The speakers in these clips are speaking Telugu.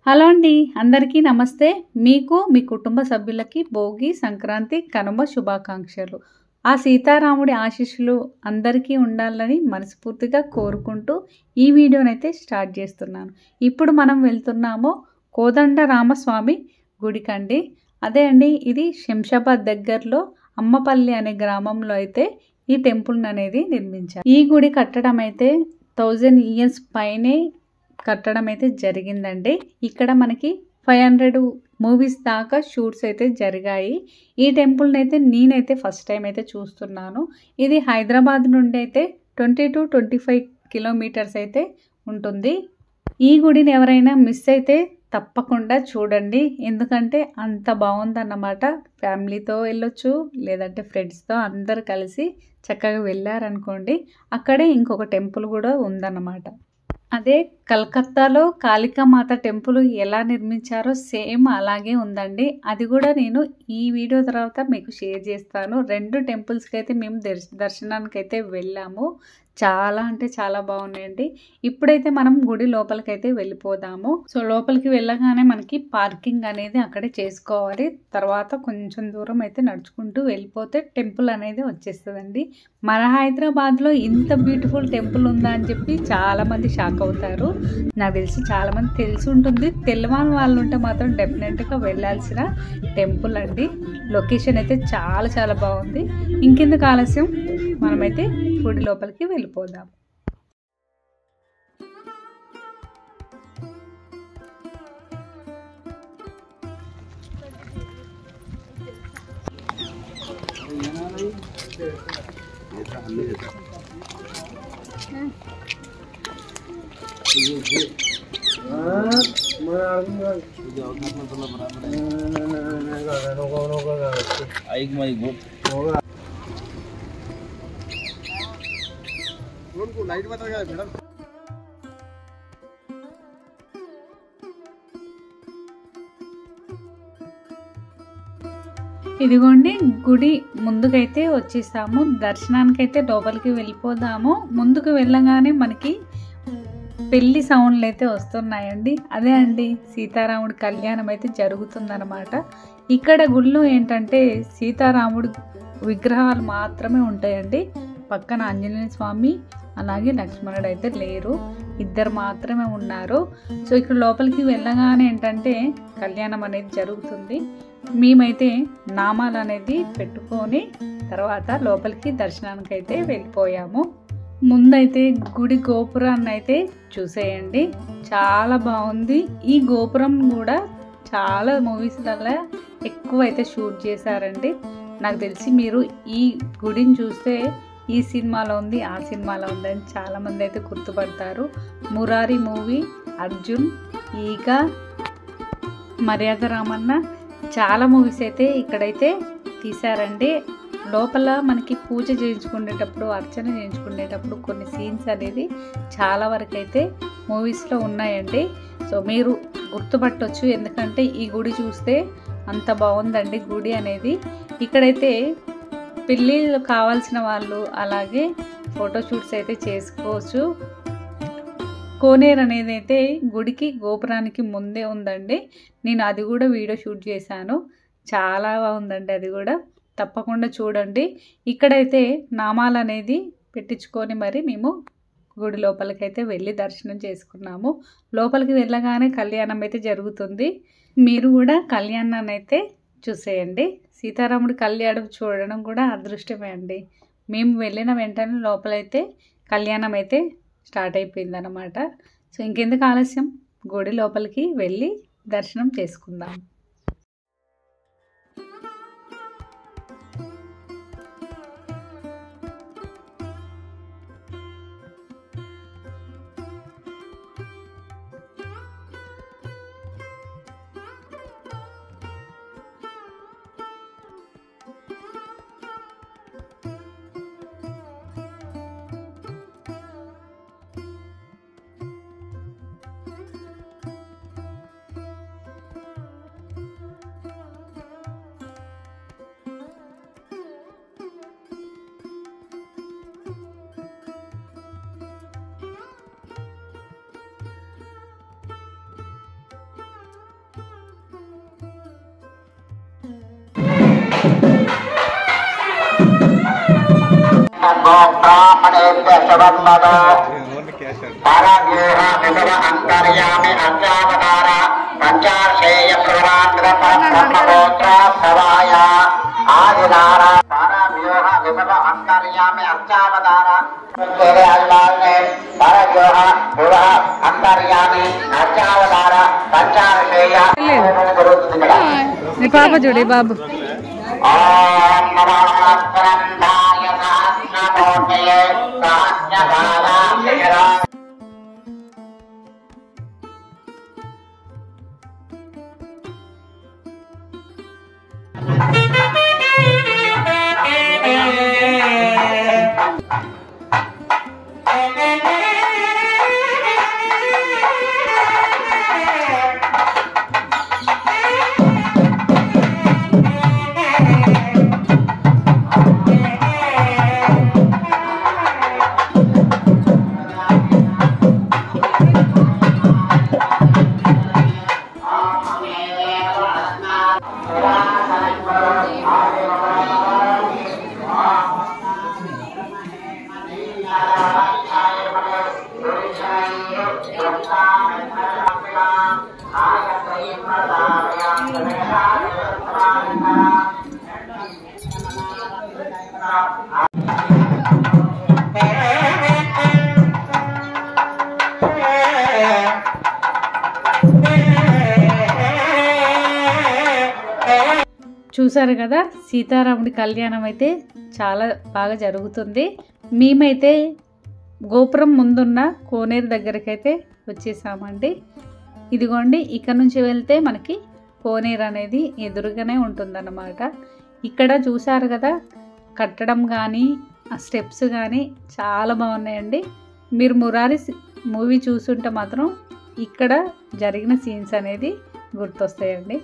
హలో అండి, అందరికీ నమస్తే. మీకు మీ కుటుంబ సభ్యులకి భోగి, సంక్రాంతి, కనుమ శుభాకాంక్షలు. ఆ సీతారాముడి ఆశీస్సులు అందరికీ ఉండాలని మనస్ఫూర్తిగా కోరుకుంటూ ఈ వీడియోనైతే స్టార్ట్ చేస్తున్నాను. ఇప్పుడు మనం వెళ్తున్నాము కోదండరామస్వామి గుడికండి. అదే అండి, ఇది శంషాబాద్ దగ్గరలో అమ్మపల్లి అనే గ్రామంలో అయితే ఈ టెంపుల్ అనేది నిర్మించారు. ఈ గుడి కట్టడం అయితే 1000 years పైనే కట్టడం అయితే జరిగిందండి. ఇక్కడ మనకి 500 మూవీస్ దాకా షూట్స్ అయితే జరిగాయి. ఈ టెంపుల్ని అయితే నేనైతే ఫస్ట్ టైం అయితే చూస్తున్నాను. ఇది హైదరాబాద్ నుండి అయితే 20 to 25 కిలోమీటర్స్ అయితే ఉంటుంది. ఈ గుడిని ఎవరైనా మిస్ అయితే తప్పకుండా చూడండి, ఎందుకంటే అంత బాగుందన్నమాట. ఫ్యామిలీతో వెళ్ళొచ్చు, లేదంటే ఫ్రెండ్స్తో అందరు కలిసి చక్కగా వెళ్ళారనుకోండి. అక్కడే ఇంకొక టెంపుల్ కూడా ఉందన్నమాట. అదే కలకత్తాలో కాళికామాత టెంపుల్ ఎలా నిర్మించారో సేమ్ అలాగే ఉందండి. అది కూడా నేను ఈ వీడియో తర్వాత మీకు షేర్ చేస్తాను. 2 టెంపుల్స్కి అయితే మేము దర్శనానికి అయితే వెళ్ళాము. చాలా అంటే చాలా బాగున్నాయండి. ఇప్పుడైతే మనం గుడి లోపలికైతే వెళ్ళిపోదాము. సో లోపలికి వెళ్ళగానే మనకి పార్కింగ్ అనేది అక్కడే చేసుకోవాలి. తర్వాత కొంచెం దూరం అయితే నడుచుకుంటూ వెళ్ళిపోతే టెంపుల్ అనేది వచ్చేస్తుందండి. మన హైదరాబాద్లో ఇంత బ్యూటిఫుల్ టెంపుల్ ఉందా అని చెప్పి చాలామంది షాక్ అవుతారు. నాకు తెలిసి చాలామంది తెలిసి ఉంటుంది. తెలియని వాళ్ళు ఉంటే మాత్రం డెఫినెట్గా వెళ్ళాల్సిన టెంపుల్ అండి. లొకేషన్ అయితే చాలా చాలా బాగుంది. ఇంకెందుకు ఆలస్యం, మనమైతే గుడి లోపలికి వెళ్ళిపోదాం. ఇదిగోండి, గుడి ముందుకైతే వచ్చేసాము. దర్శనానికైతే లోపలికి వెళ్ళిపోదాము. ముందుకు వెళ్ళగానే మనకి పెళ్లి సౌండ్లు అయితే వస్తున్నాయండి. అదే అండి, సీతారాముడి కళ్యాణం అయితే జరుగుతుందన్నమాట. ఇక్కడ గుళ్ళు ఏంటంటే సీతారాముడి విగ్రహాలు మాత్రమే ఉంటాయండి. పక్కన ఆంజనేయ స్వామి అలాగే లక్ష్మణుడు అయితే లేరు, ఇద్దరు మాత్రమే ఉన్నారు. సో ఇక్కడ లోపలికి వెళ్ళగానే ఏంటంటే కళ్యాణం అనేది జరుగుతుంది. మేమైతే నామాలు అనేది పెట్టుకొని తర్వాత లోపలికి దర్శనానికి అయితే వెళ్ళిపోయాము. ముందైతే గుడి గోపురాన్ని అయితే చూసేయండి, చాలా బాగుంది. ఈ గోపురం కూడా చాలా మూవీస్లలో ఎక్కువ అయితే షూట్ చేశారండి. నాకు తెలిసి మీరు ఈ గుడిని చూస్తే ఈ సినిమాలో ఉంది, ఆ సినిమాలో ఉంది అని చాలామంది అయితే గుర్తుపడతారు. మురారి మూవీ, అర్జున్, ఈగ, మర్యాద రామన్న, చాలా మూవీస్ అయితే ఇక్కడైతే తీశారండి. లోపల మనకి పూజ చేయించుకునేటప్పుడు, అర్చన చేయించుకునేటప్పుడు కొన్ని సీన్స్ అనేది చాలా వరకు అయితే మూవీస్లో ఉన్నాయండి. సో మీరు గుర్తుపట్టవచ్చు, ఎందుకంటే ఈ గుడి చూస్తే అంత బాగుందండి గుడి అనేది. ఇక్కడైతే పెళ్ళిళ్ళు కావాల్సిన వాళ్ళు అలాగే ఫోటోషూట్స్ అయితే చేసుకోవచ్చు. కోనేరు అనేది అయితే గుడికి గోపురానికి ముందే ఉందండి. నేను అది కూడా వీడియో షూట్ చేశాను, చాలా బాగుందండి. అది కూడా తప్పకుండా చూడండి. ఇక్కడైతే నామాలు అనేది పెట్టించుకొని మరి మేము గుడి లోపలికైతే వెళ్ళి దర్శనం చేసుకున్నాము. లోపలికి వెళ్ళగానే కళ్యాణం అయితే జరుగుతుంది. మీరు కూడా కళ్యాణాన్ని అయితే చూసేయండి. సీతారాముడి కళ్యాణం చూడడం కూడా అదృష్టమే అండి. మేము వెళ్ళిన వెంటనే లోపలైతే కళ్యాణం అయితే స్టార్ట్ అయిపోయిందన్నమాట. సో ఇంకెందుకు ఆలస్యం, గుడి లోపలికి వెళ్ళి దర్శనం చేసుకుందాం. गोब्राह्मणेभ्यः शुभं वदो परव्यूह विभव अन्तर्यामि अध्यावतार पञ्चाशेय प्रवरान्द्रब्रह्मगोत्र भवाय आदिनार परव्यूह विभव अन्तर्यामि अध्यावतार तेरे अल्लाह ने परव्यूह विभव अन्तर्यामि अध्यावतार पञ्चाशेय पापा जोड़ी बाबू ओम नमः परमाय सहस्रकोटये सहस्रकालाय చూసారు కదా సీతారాముడి కళ్యాణం అయితే చాలా బాగా జరుగుతుంది. మేమైతే గోపురం ముందున్న కోనేరు దగ్గరికి అయితే వచ్చేసామండి. ఇదిగోండి ఇక్కడ నుంచి వెళ్తే మనకి కోనేరు అనేది ఎదురుగానే ఉంటుందన్నమాట. ఇక్కడ చూసారు కదా కట్టడం కానీ ఆ స్టెప్స్ కానీ చాలా బాగున్నాయండి. మీరు మురారి మూవీ చూసుంటే మాత్రం ఇక్కడ జరిగిన సీన్స్ అనేది గుర్తొస్తాయండి.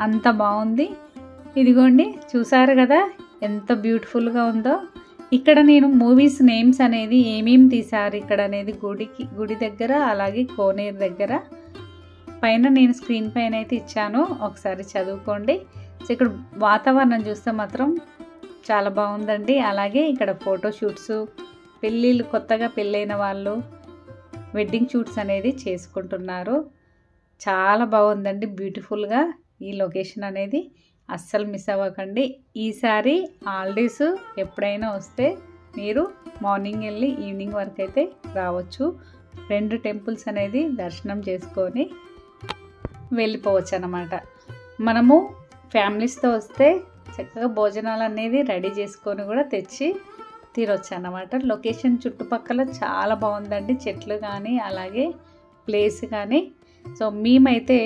అంత బాగుంది. ఇదిగోండి చూసారు కదా ఎంత బ్యూటిఫుల్గా ఉందో. ఇక్కడ నేను మూవీస్ నేమ్స్ అనేది ఏమేమి తీశారు ఇక్కడ అనేది గుడి దగ్గర అలాగే కోనేరు దగ్గర పైన నేను స్క్రీన్ పైన అయితే ఇచ్చాను, ఒకసారి చదువుకోండి. సో ఇక్కడ వాతావరణం చూస్తే మాత్రం చాలా బాగుందండి. అలాగే ఇక్కడ ఫోటోషూట్స్, పెళ్ళిళ్ళు, కొత్తగా పెళ్ళైన వాళ్ళు వెడ్డింగ్ షూట్స్ అనేది చేసుకుంటున్నారు. చాలా బాగుందండి బ్యూటిఫుల్గా ఈ లొకేషన్ అనేది. అస్సలు మిస్ అవ్వకండి. ఈసారి హాలిడేస్ ఎప్పుడైనా వస్తే మీరు మార్నింగ్ వెళ్ళి ఈవినింగ్ వరకు అయితే రావచ్చు. 2 టెంపుల్స్ అనేది దర్శనం చేసుకొని వెళ్ళిపోవచ్చు అన్నమాట. మనము ఫ్యామిలీస్తో వస్తే చక్కగా భోజనాలు అనేది రెడీ చేసుకొని కూడా తెచ్చి తీరొచ్చు అన్నమాట. లొకేషన్ చుట్టుపక్కల చాలా బాగుందండి, చెట్లు కానీ అలాగే ప్లేస్ కానీ. సో మేమైతే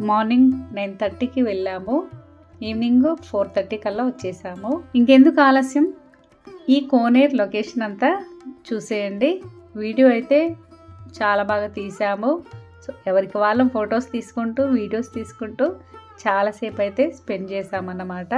మార్నింగ్ 9:30కి వెళ్ళాము, ఈవినింగ్ 4:30 కల్లా వచ్చేసాము. ఇంకెందుకు ఆలస్యం, ఈ కోనేరు లొకేషన్ అంతా చూసేయండి. వీడియో అయితే చాలా బాగా తీసాము. సో ఎవరికి వాళ్ళం ఫొటోస్ తీసుకుంటూ వీడియోస్ తీసుకుంటూ చాలాసేపు అయితే స్పెండ్ చేసామన్నమాట.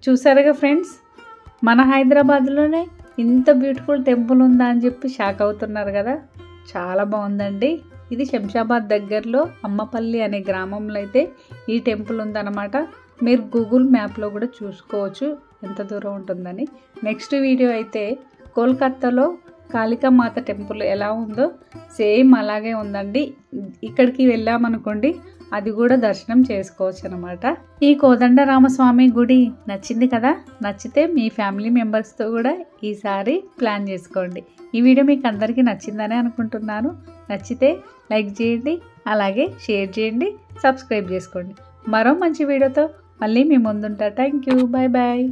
చూసారుగా ఫ్రెండ్స్, మన హైదరాబాద్లోనే ఇంత బ్యూటిఫుల్ టెంపుల్ ఉందా అని చెప్పి షాక్ అవుతున్నారు కదా. చాలా బాగుందండి. ఇది శంషాబాద్ దగ్గరలో అమ్మపల్లి అనే గ్రామంలో అయితే ఈ టెంపుల్ ఉందన్నమాట. మీరు గూగుల్ మ్యాప్లో కూడా చూసుకోవచ్చు ఎంత దూరం ఉంటుందని. నెక్స్ట్ వీడియో అయితే కోల్కతాలో కాళికామాత టెంపుల్ ఎలా ఉందో సేమ్ అలాగే ఉందండి. ఇక్కడికి వెళ్ళామనుకోండి అది కూడా దర్శనం చేసుకోవచ్చు అనమాట. ఈ కోదండరామస్వామి గుడి నచ్చింది కదా. నచ్చితే మీ ఫ్యామిలీ మెంబర్స్తో కూడా ఈసారి ప్లాన్ చేసుకోండి. ఈ వీడియో మీకు అందరికీ నచ్చిందని అనుకుంటున్నాను. నచ్చితే లైక్ చేయండి, అలాగే షేర్ చేయండి, సబ్స్క్రైబ్ చేసుకోండి. మరో మంచి వీడియోతో మళ్ళీ మీ ముందుంటా. Thank you. Bye bye.